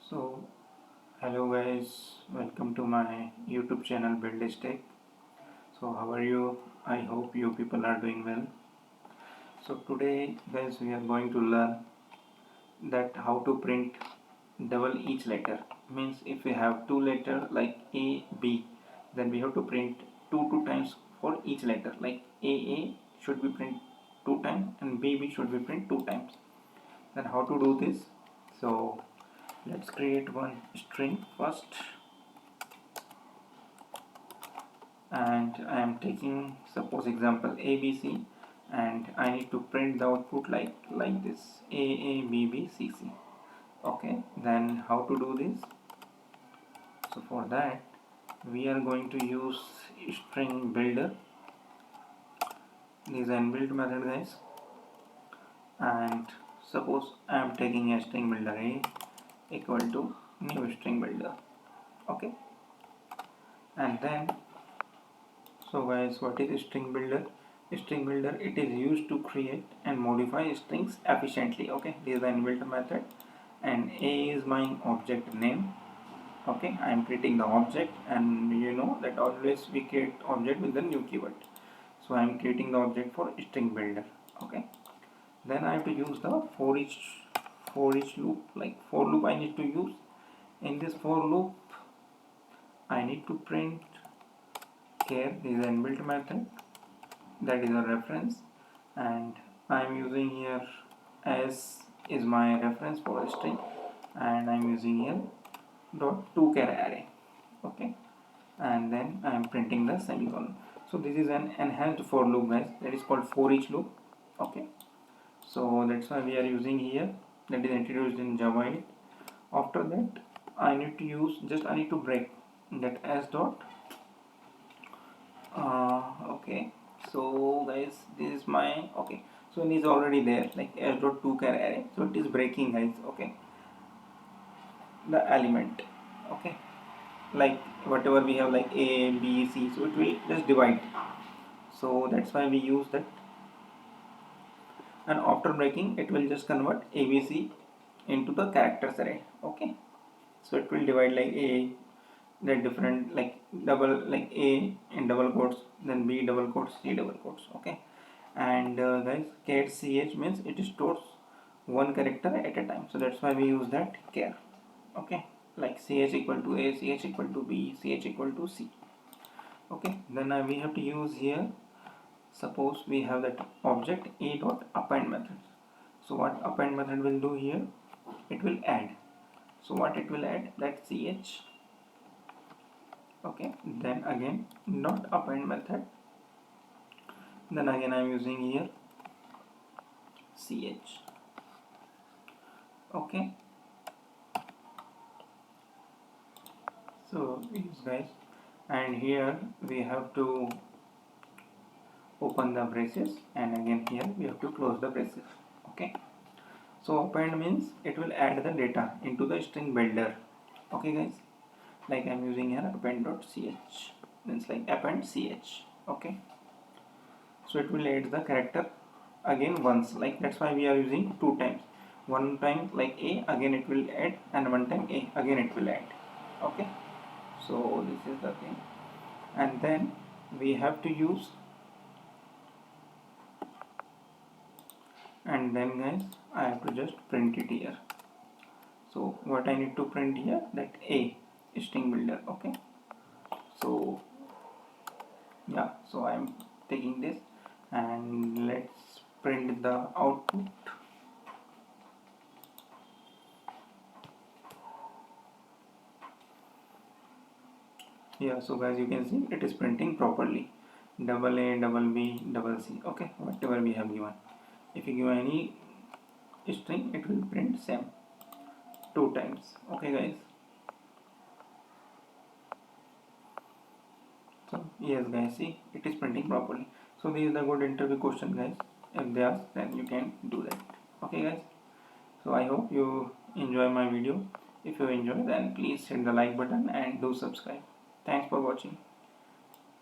So, hello guys, welcome to my YouTube channel Build Tech. So, how are you? I hope you people are doing well. So, today, guys, we are going to learn that how to print double each letter. Means if we have two letters like A, B, then we have to print two times for each letter. Like A should be print two times and B should be print two times. Then how to do this? So, let's create one string first, and I am taking suppose example ABC, and I need to print the output like this AABBCC. Okay, then how to do this? So for that we are going to use string builder. This is an inbuilt method, guys, and suppose I am taking a string builder A equal to new string builder. Okay, and then so guys, what is string builder? String builder, it is used to create and modify strings efficiently. Okay, this is the inbuilt method, and A is my object name. Okay, I am creating the object, and you know that always we create object with the new keyword. So I am creating the object for string builder. Okay, then I have to use the for each loop, like for loop I need to use. In this for loop I need to print here. This is an inbuilt method, that is a reference, and I am using here as is my reference for a string, and I am using here dot toCharArray. Okay, and then I am printing the semicolon. So this is an enhanced for loop, guys, that is called for each loop. Okay, so that's why we are using here, that is introduced in Java 8. After that I need to use I need to break that as dot okay. So guys, this is my okay, so it is already there like s dot toCharArray, so it is breaking, guys. Okay, the element. Okay, like whatever we have like A, B, C, so it will just divide. So that's why we use that, and after breaking it will just convert ABC into the characters array. Okay, so it will divide like A, that different like double, like A in double quotes, then B double quotes, C double quotes. Okay, and guys, char ch means it stores one character at a time, so that's why we use that char. Okay, like ch equal to A, ch equal to B, ch equal to C. Okay, then we have to use here, suppose we have that object a dot append method. So what append method will do here, it will add. So what it will add, that ch. Okay, then again not append method, then again I am using here ch. Okay, so yes guys, and here we have to open the braces, and again here we have to close the braces. Okay, so append means it will add the data into the string builder. Okay guys, like I'm using here append.ch, means like append ch. Okay, so it will add the character again once, like that's why we are using two times. One time like A, again it will add, and one time A, again it will add. Okay, so this is the thing, and then we have to use, and then guys I have to just print it here. So what I need to print here, that A string builder. Okay, so yeah, so I'm taking this, and let's print the output. Yeah, so guys, you can see it is printing properly, double A, double B, double C. Okay, whatever we have given. If you give any string, it will print same two times. Okay guys, so yes guys, see it is printing properly. So this is the good interview question, guys. If they ask, then you can do that. Okay guys, so I hope you enjoy my video. If you enjoy, then please hit the like button and do subscribe. Thanks for watching.